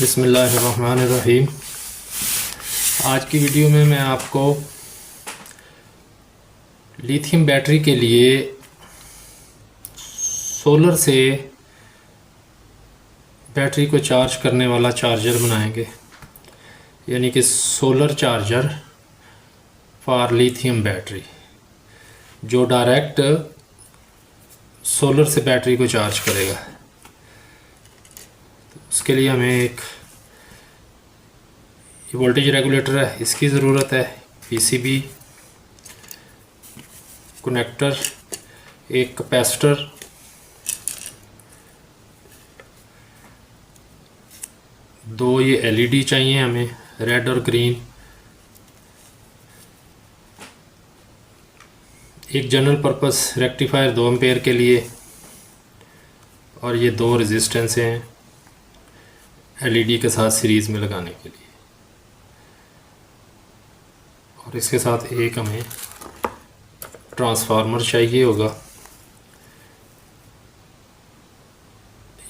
बिस्मिल्लाहिर्रहमानिर्रहीम। आज की वीडियो में मैं आपको लिथियम बैटरी के लिए सोलर से बैटरी को चार्ज करने वाला चार्जर बनाएंगे, यानी कि solar charger for lithium battery, जो डायरेक्ट सोलर से बैटरी को चार्ज करेगा। तो उसके लिए हमें एक वोल्टेज रेगुलेटर है, इसकी ज़रूरत है, पीसीबी, कनेक्टर, एक कैपेसिटर, दो ये एलईडी चाहिए हमें, रेड और ग्रीन, एक जनरल पर्पस रेक्टिफायर 2 एम्पेयर के लिए, और ये दो रेजिस्टेंस हैं एलईडी के साथ सीरीज़ में लगाने के लिए। और इसके साथ एक हमें ट्रांसफार्मर चाहिए होगा।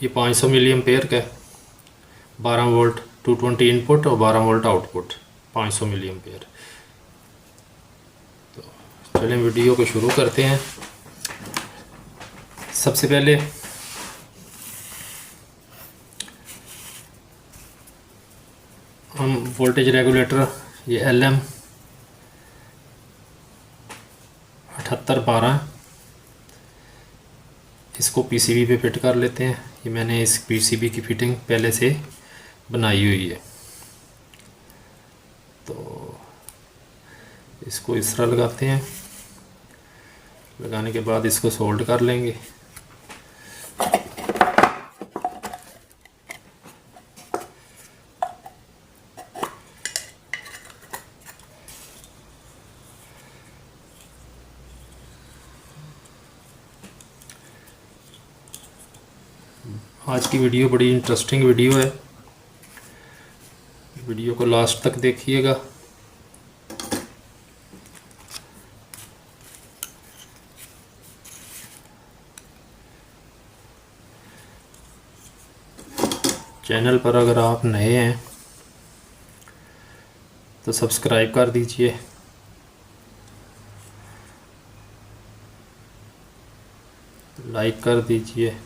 ये 500 मिली एम्पेयर का है, 12 वोल्ट 220 इनपुट और 12 वोल्ट आउटपुट, 500 मिली एम्पेयर। तो चलें वीडियो को शुरू करते हैं। सबसे पहले हम वोल्टेज रेगुलेटर, ये LM 7812, इसको पीसीबी पे फिट कर लेते हैं। ये मैंने इस पीसीबी की फिटिंग पहले से बनाई हुई है, तो इसको इस तरह लगाते हैं। लगाने के बाद इसको सोल्ड कर लेंगे। आज की वीडियो बड़ी इंटरेस्टिंग वीडियो है, वीडियो को लास्ट तक देखिएगा। चैनल पर अगर आप नए हैं तो सब्सक्राइब कर दीजिए, लाइक कर दीजिए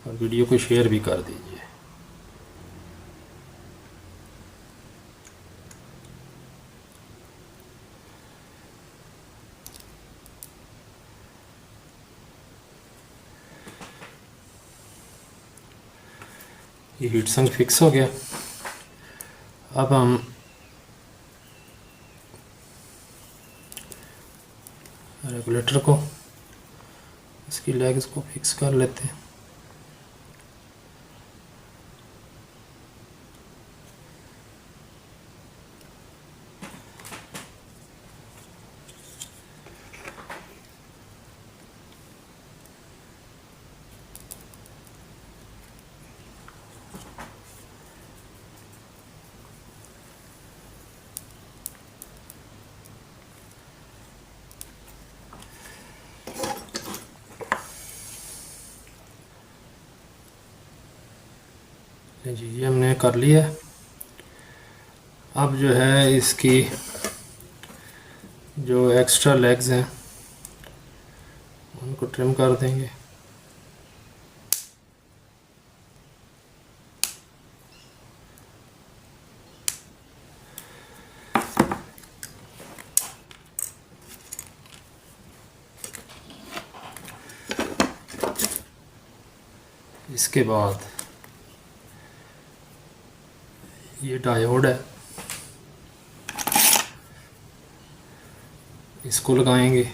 और वीडियो को शेयर भी कर दीजिए। ये हीट सिंक फिक्स हो गया। अब हम रेगुलेटर को, इसकी लेग्स को फिक्स कर लेते हैं। जी ये हमने कर लिया। अब जो है इसकी जो एक्स्ट्रा लेग्स हैं उनको ट्रिम कर देंगे। इसके बाद ये डायोड है, इसको लगाएंगे।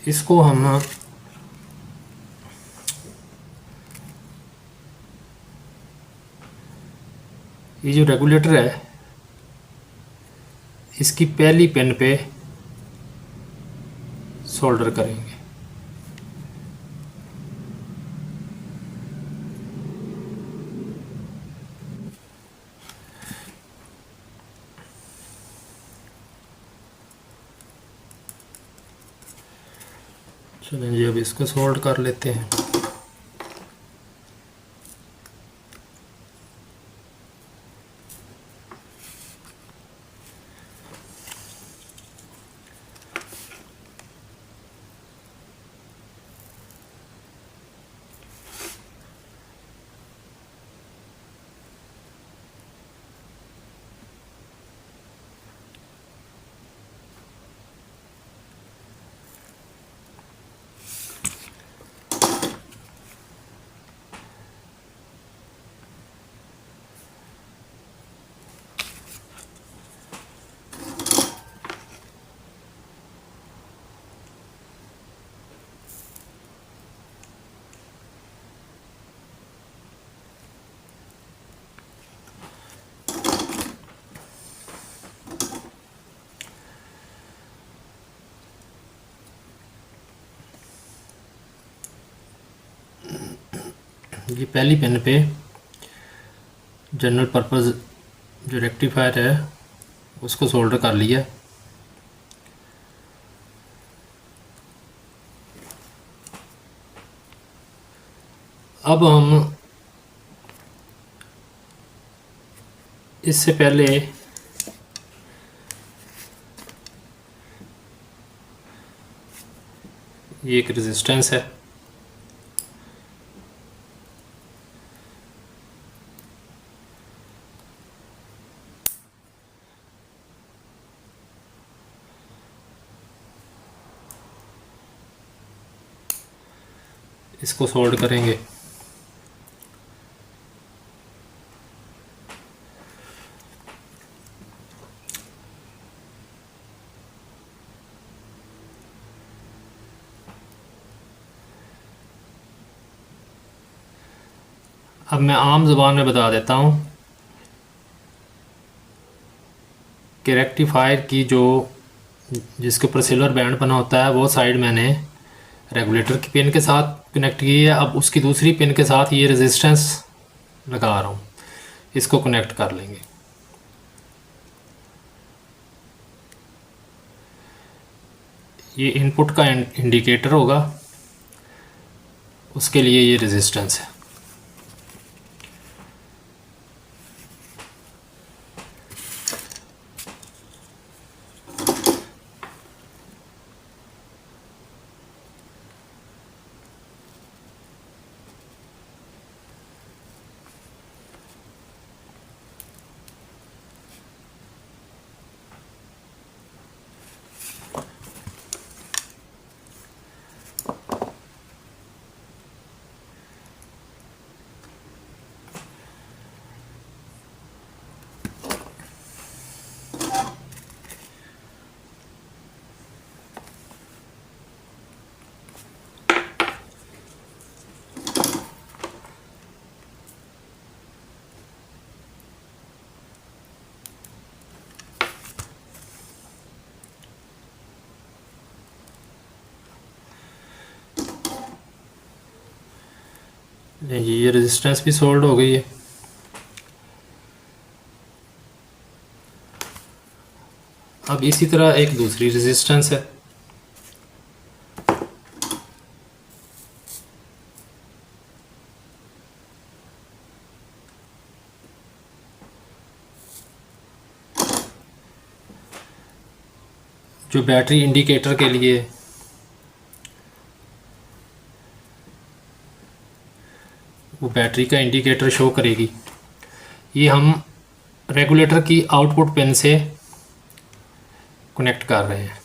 इसको हम ये जो रेगुलेटर है इसकी पहली पिन पे सोल्डर करेंगे। चलें जी, अब इसको सोल्ड कर लेते हैं। ये पहली पिन पे जनरल पर्पस जो रेक्टिफायर है उसको सोल्डर कर लिया। अब हम इससे पहले ये एक रेजिस्टेंस है, इसको सोल्ड करेंगे। अब मैं आम ज़बान में बता देता हूँ कि रेक्टिफायर की जो जिसके ऊपर सिल्वर बैंड बना होता है वो साइड मैंने रेगुलेटर की पिन के साथ कनेक्ट की है। अब उसकी दूसरी पिन के साथ ये रेजिस्टेंस लगा रहा हूँ, इसको कनेक्ट कर लेंगे। ये इनपुट का इंडिकेटर होगा, उसके लिए ये रेजिस्टेंस है। ये रेजिस्टेंस भी सोल्ड हो गई है। अब इसी तरह एक दूसरी रेजिस्टेंस है, जो बैटरी इंडिकेटर के लिए वो बैटरी का इंडिकेटर शो करेगी। ये हम रेगुलेटर की आउटपुट पिन से कनेक्ट कर रहे हैं।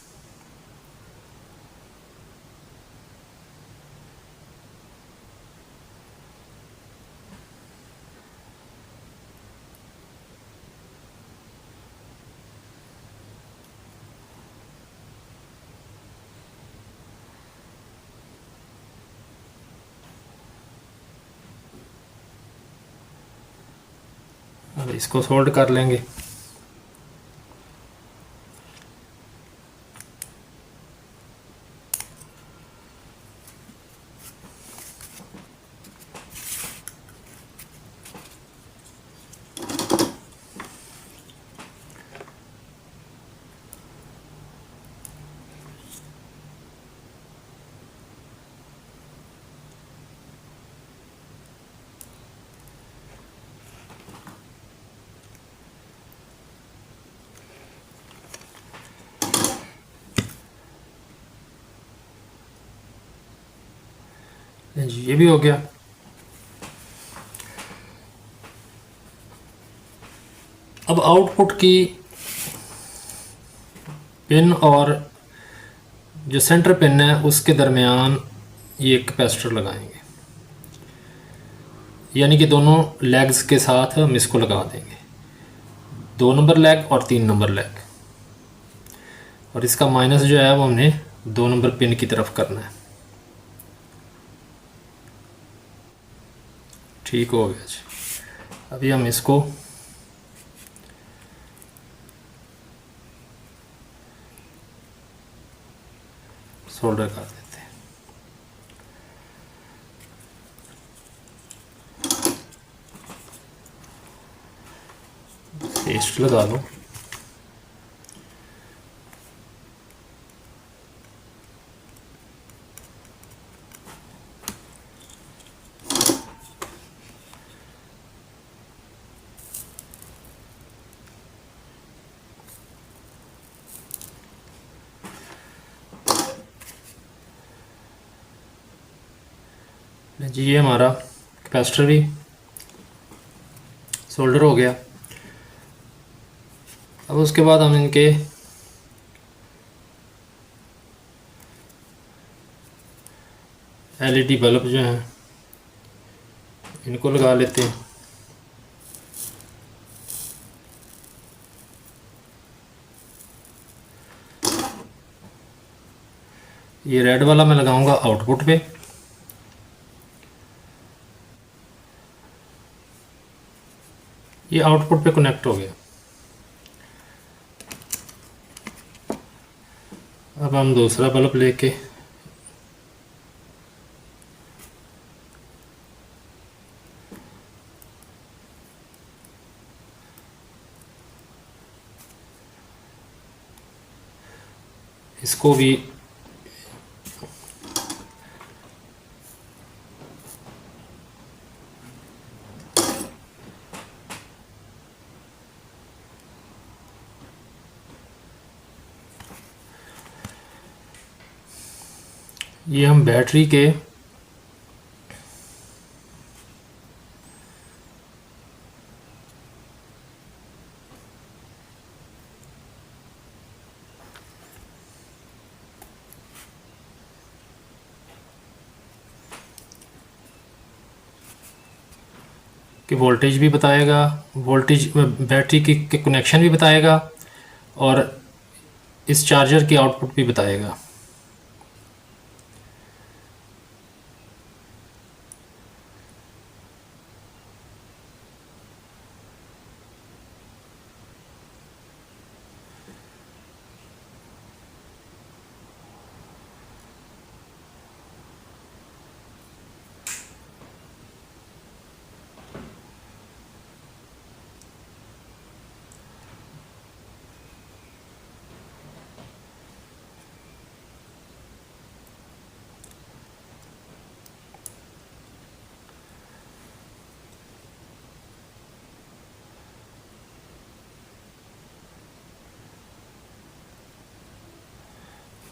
अब इसको सोल्ड कर लेंगे। जी ये भी हो गया। अब आउटपुट की पिन और जो सेंटर पिन है उसके दरमियान ये कैपेसिटर लगाएंगे, यानी कि दोनों लेग्स के साथ हम इसको लगा देंगे, 2 नंबर लेग और 3 नंबर लेग। और इसका माइनस जो है वो हमने 2 नंबर पिन की तरफ करना है। ठीक हो गया जी। अभी हम इसको सोल्डर कर देते हैं। पेस्ट लगा दो। जी ये हमारा कैपेसिटर भी सोल्डर हो गया। अब उसके बाद हम इनके एलईडी बल्ब जो हैं इनको लगा लेते हैं। ये रेड वाला मैं लगाऊंगा आउटपुट पे, ये आउटपुट पे कनेक्ट हो गया। अब हम दूसरा बल्ब लेके इसको भी ये हम बैटरी के कि वोल्टेज भी बताएगा, वोल्टेज बैटरी की कनेक्शन भी बताएगा और इस चार्जर की आउटपुट भी बताएगा।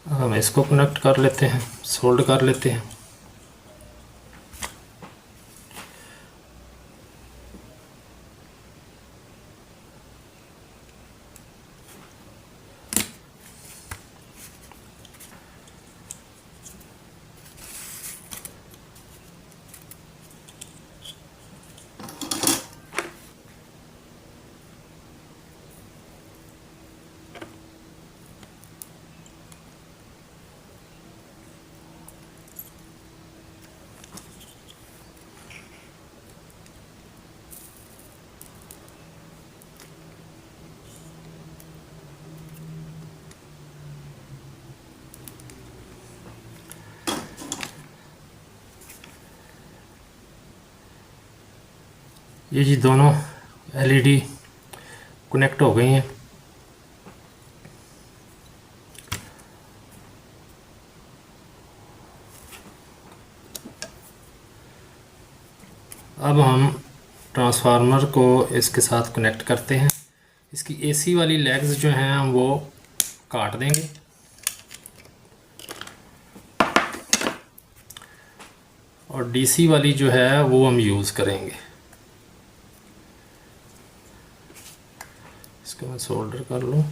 हम इसको कनेक्ट कर लेते हैं, सोल्ड कर लेते हैं। ये जी दोनों एलईडी कनेक्ट हो गई हैं। अब हम ट्रांसफार्मर को इसके साथ कनेक्ट करते हैं। इसकी एसी वाली लेग्स जो हैं हम वो काट देंगे और डीसी वाली जो है वो हम यूज़ करेंगे। इसको मैं सोल्डर कर लूँ।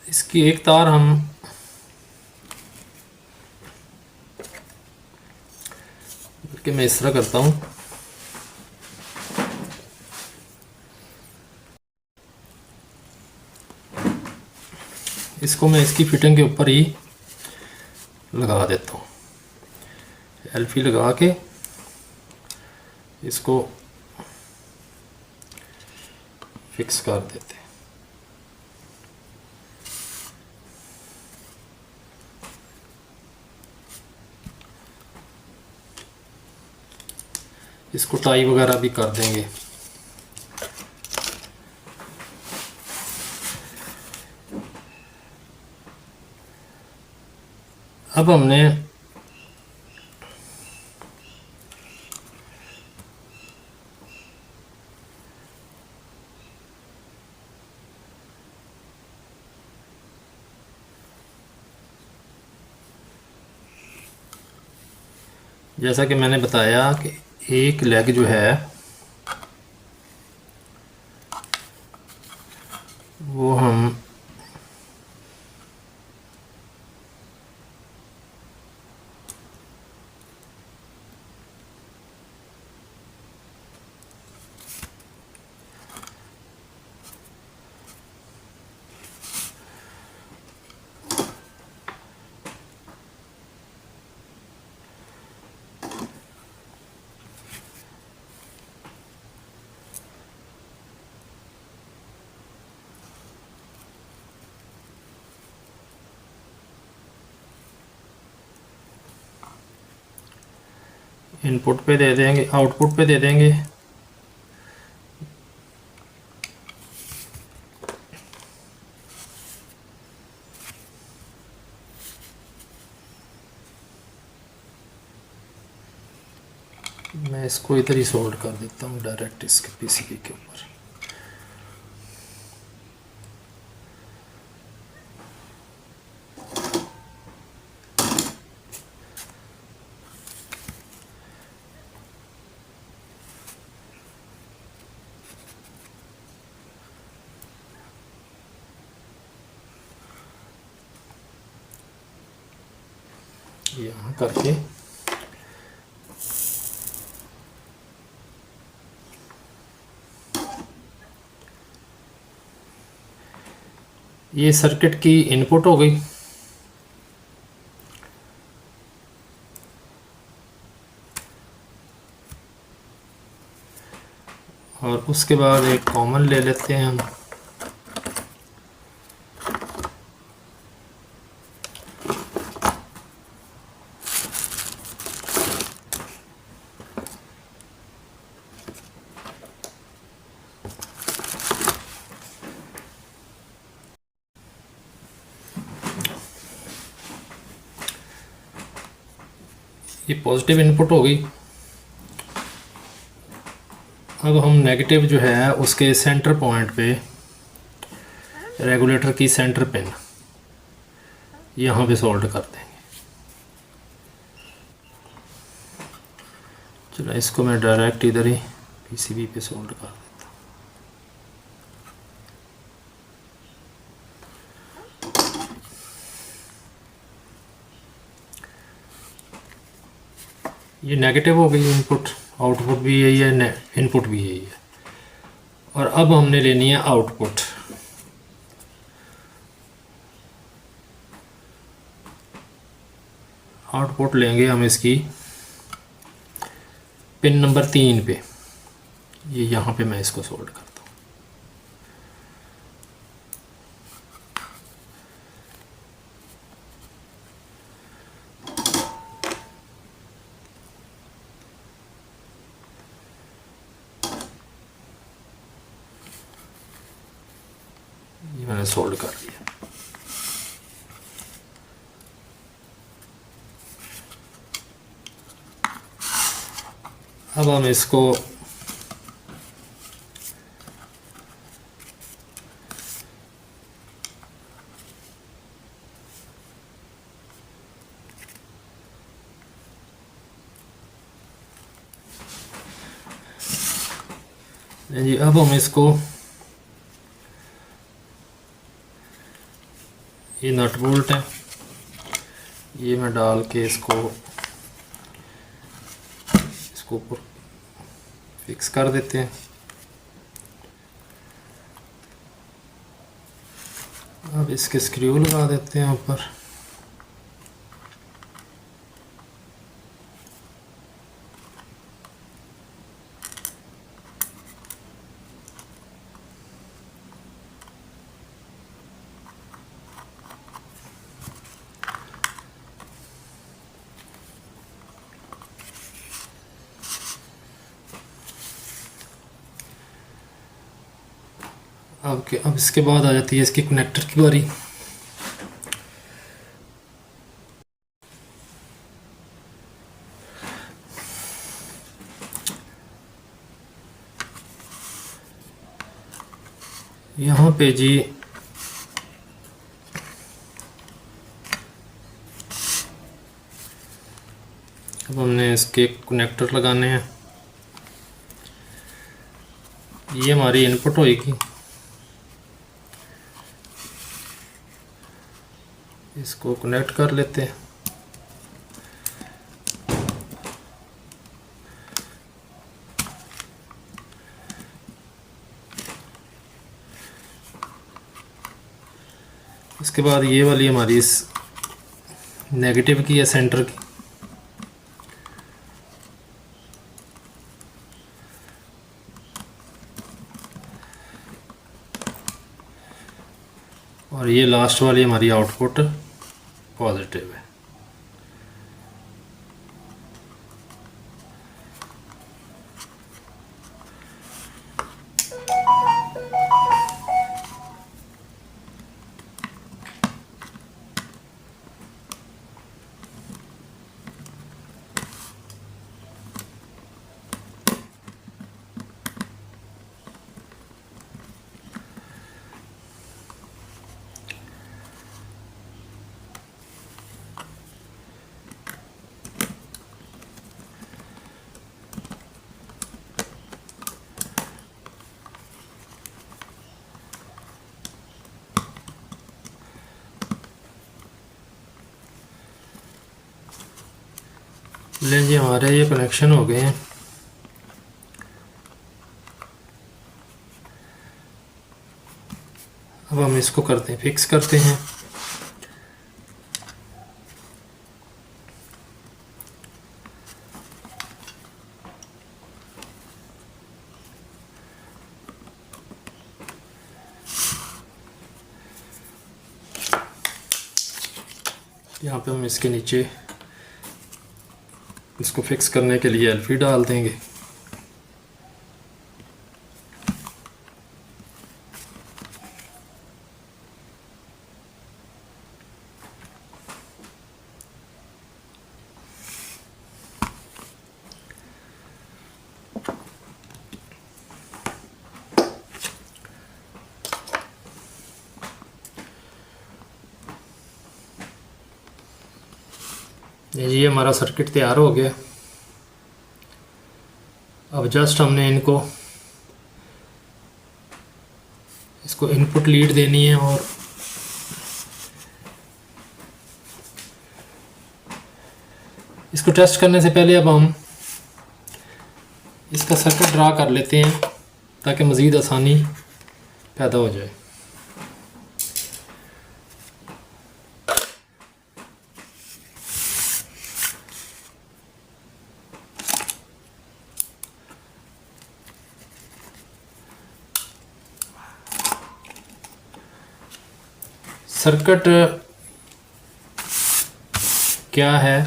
इसकी एक तार हम कि मैं इस तरह करता हूँ, इसको मैं इसकी फिटिंग के ऊपर ही लगा देता हूँ। एल्फी लगा के इसको फिक्स कर देते हैं। इसको टाई वगैरह भी कर देंगे। अब हमने जैसा कि मैंने बताया कि एक लेग जो है वो हम इनपुट पे दे देंगे, आउटपुट पे दे देंगे। मैं इसको इधर ही सोल्ड कर देता हूँ डायरेक्ट इसके पीसीबी के ऊपर। यहाँ करके ये सर्किट की इनपुट हो गई। और उसके बाद एक कॉमन ले लेते हैं हम। ये पॉजिटिव इनपुट हो गई। अब हम नेगेटिव जो है उसके सेंटर पॉइंट पे रेगुलेटर की सेंटर पिन यहाँ पे सोल्ड कर देंगे। चलो इसको मैं डायरेक्ट इधर ही पीसीबी पे सोल्ड कर देता हूँ। ये नेगेटिव हो गई इनपुट, आउटपुट भी यही है, इनपुट भी यही है। और अब हमने लेनी है आउटपुट। आउटपुट लेंगे हम इसकी पिन नंबर 3 पे। ये यहाँ पे मैं इसको सोल्ड करता हूँ। मैंने सोल्ड कर दिया। अब हम इसको जी, अब हम इसको ये नट बोल्ट है, ये मैं डाल के इसको ऊपर फिक्स कर देते हैं। अब इसके स्क्रू लगा देते हैं ऊपर। अब इसके बाद आ जाती है इसकी कनेक्टर की बारी। यहाँ पे जी अब हमने इसके कनेक्टर लगाने हैं। ये हमारी इनपुट होएगी, इसको कनेक्ट कर लेते हैं। इसके बाद ये वाली हमारी इस नेगेटिव की है सेंटर की, और ये लास्ट वाली हमारी आउटपुट पॉजिटिव है। लें जी, हमारे ये कनेक्शन हो गए हैं। अब हम इसको करते हैं, फिक्स करते हैं। यहाँ पे हम इसके नीचे इसको फिक्स करने के लिए एलफी डाल देंगे। ये हमारा सर्किट तैयार हो गया। अब जस्ट हमने इसको इनपुट लीड देनी है, और इसको टेस्ट करने से पहले अब हम इसका सर्किट ड्रा कर लेते हैं ताकि मज़ीद आसानी पैदा हो जाए। सर्किट क्या है,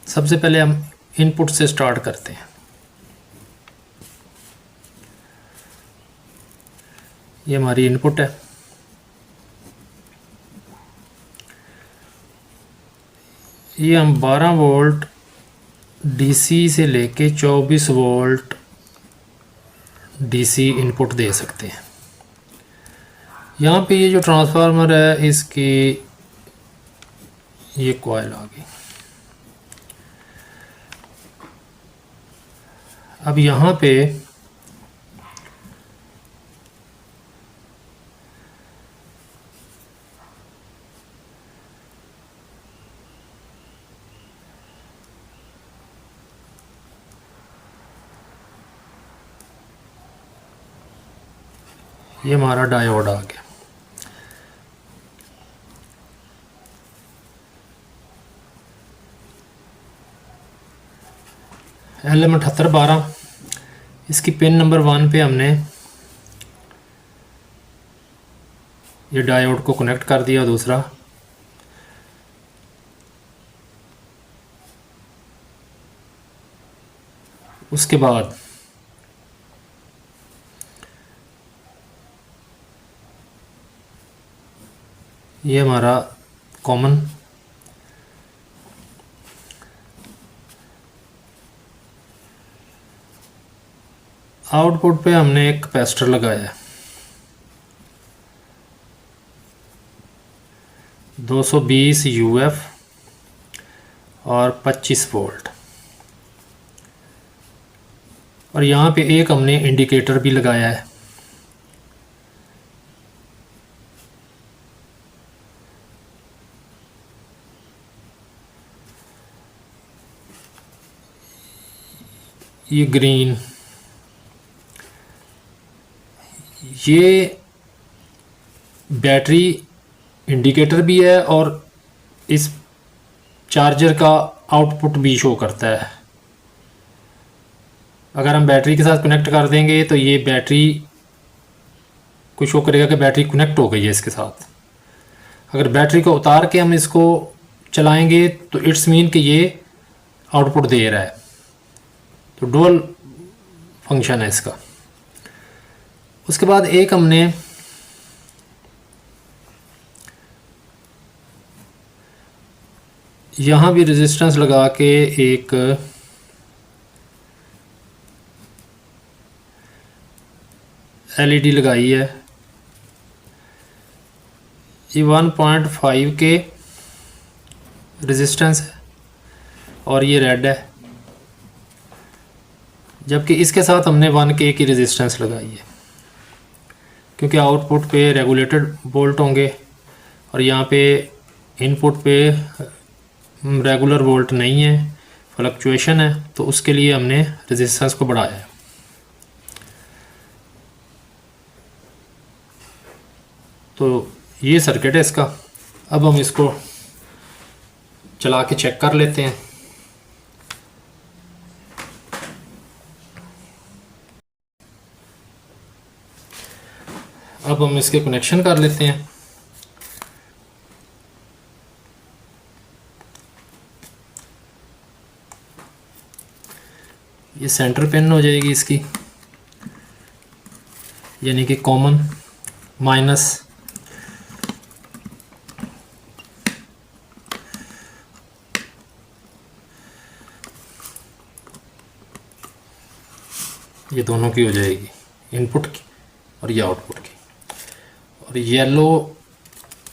सबसे पहले हम इनपुट से स्टार्ट करते हैं। ये हमारी इनपुट है। ये हम 12 वोल्ट डीसी से लेके 24 वोल्ट डीसी इनपुट दे सकते हैं। यहाँ पे ये जो ट्रांसफार्मर है इसकी ये कॉइल आ गई। अब यहाँ पे ये हमारा डायोड आ गया। LM7812 इसकी पिन नंबर 1 पे हमने ये डायोड को कनेक्ट कर दिया। दूसरा उसके बाद ये हमारा कॉमन आउटपुट पे हमने एक कैपेसिटर लगाया है 220 UF और 25 वोल्ट। और यहाँ पे एक हमने इंडिकेटर भी लगाया है। ये ग्रीन, ये बैटरी इंडिकेटर भी है और इस चार्जर का आउटपुट भी शो करता है। अगर हम बैटरी के साथ कनेक्ट कर देंगे तो ये बैटरी को शो करेगा कि बैटरी कनेक्ट हो गई है इसके साथ। अगर बैटरी को उतार के हम इसको चलाएंगे तो इट्स मीन कि ये आउटपुट दे रहा है। तो डुअल फंक्शन है इसका। उसके बाद एक हमने यहाँ भी रेजिस्टेंस लगा के एक एलईडी लगाई है। ये 1.5 के रेजिस्टेंस है और ये रेड है, जबकि इसके साथ हमने 1K की रेजिस्टेंस लगाई है क्योंकि आउटपुट पे रेगुलेटेड वोल्ट होंगे और यहाँ पे इनपुट पे रेगुलर वोल्ट नहीं है, फ्लक्चुएशन है, तो उसके लिए हमने रेजिस्टेंस को बढ़ाया है। तो ये सर्किट है इसका। अब हम इसको चला के चेक कर लेते हैं। अब हम इसके कनेक्शन कर लेते हैं। ये सेंटर पिन हो जाएगी इसकी, यानी कि कॉमन माइनस ये दोनों की हो जाएगी, इनपुट की और ये आउटपुट की। और येलो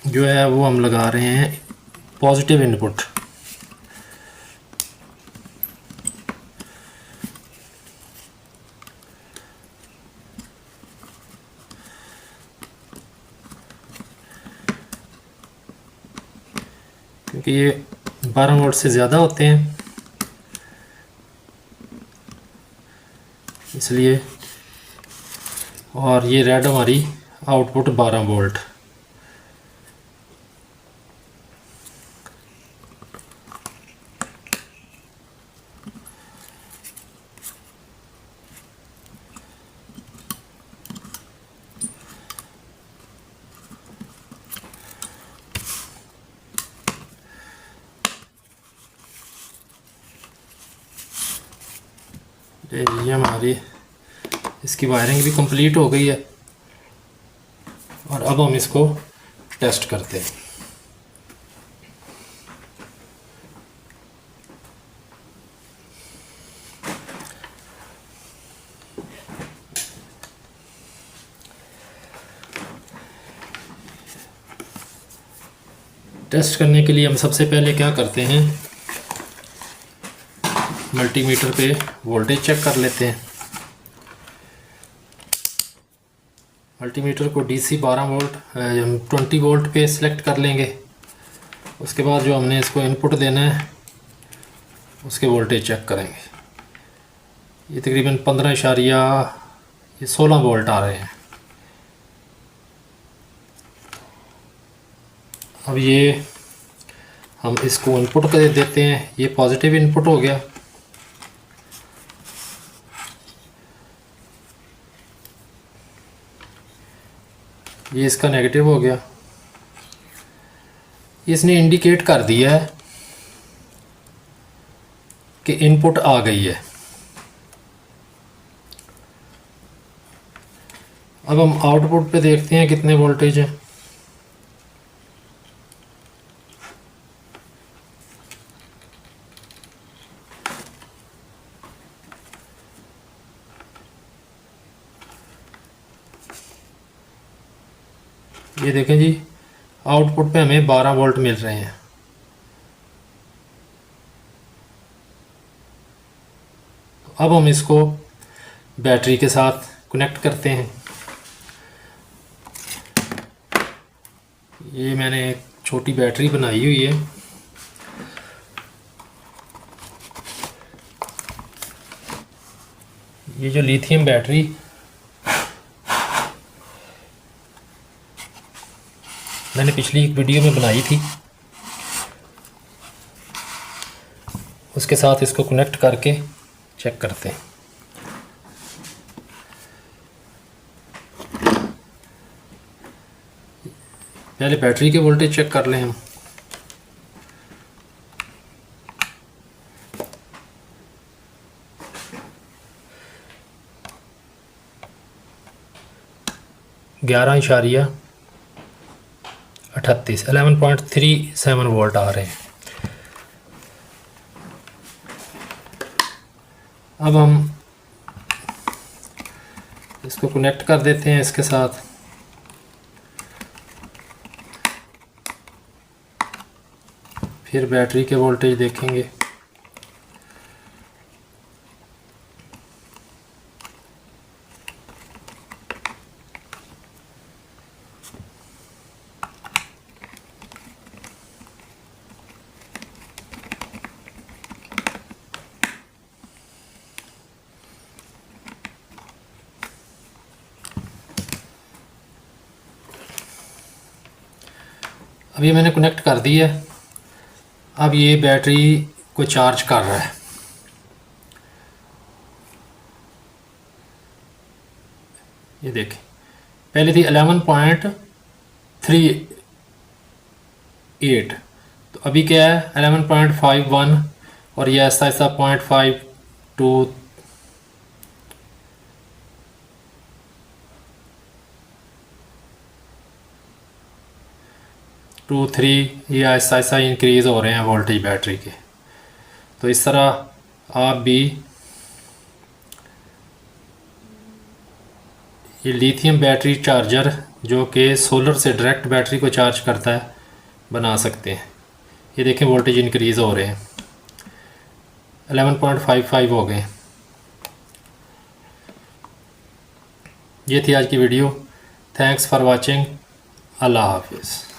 जो है वो हम लगा रहे हैं पॉजिटिव इनपुट। क्योंकि ये 12 वोल्ट से ज़्यादा होते हैं इसलिए। और ये रेड हमारी आउटपुट 12 वोल्ट। ये हमारी इसकी वायरिंग भी कंप्लीट हो गई है और अब हम इसको टेस्ट करते हैं। टेस्ट करने के लिए हम सबसे पहले क्या करते हैं, मल्टीमीटर पे वोल्टेज चेक कर लेते हैं। मल्टीमीटर को डीसी 12 वोल्ट 20 वोल्ट पे सिलेक्ट कर लेंगे। उसके बाद जो हमने इसको इनपुट देना है उसके वोल्टेज चेक करेंगे। ये तकरीबन 16 वोल्ट आ रहे हैं। अब ये हम इसको इनपुट कर देते हैं। ये पॉजिटिव इनपुट हो गया। ये इसका नेगेटिव हो गया। इसने इंडिकेट कर दिया है कि इनपुट आ गई है। अब हम आउटपुट पे देखते हैं कितने वोल्टेज है। ये देखें जी, आउटपुट पे हमें 12 वोल्ट मिल रहे हैं। अब हम इसको बैटरी के साथ कनेक्ट करते हैं। ये मैंने एक छोटी बैटरी बनाई हुई है। ये जो लिथियम बैटरी मैंने पिछली एक वीडियो में बनाई थी, उसके साथ इसको कनेक्ट करके चेक करते हैं। पहले बैटरी के वोल्टेज चेक कर लें हम। ग्यारह इशारिया 38 11.37 वोल्ट आ रहे हैं। अब हम इसको कनेक्ट कर देते हैं इसके साथ। फिर बैटरी के वोल्टेज देखेंगे। अब ये मैंने कनेक्ट कर दी है। अब ये बैटरी को चार्ज कर रहा है। ये देखें, पहले थी 11.38, तो अभी क्या है 11.51 और ये ऐसा ऐसा 0.52 2-3 ये ऐसा ऐसा इंक्रीज़ हो रहे हैं वोल्टेज बैटरी के। तो इस तरह आप भी ये लिथियम बैटरी चार्जर जो कि सोलर से डायरेक्ट बैटरी को चार्ज करता है बना सकते हैं। ये देखें वोल्टेज इंक्रीज़ हो रहे हैं, 11.55 हो गए। ये थी आज की वीडियो। Thanks for watching. अल्लाह हाफिज़।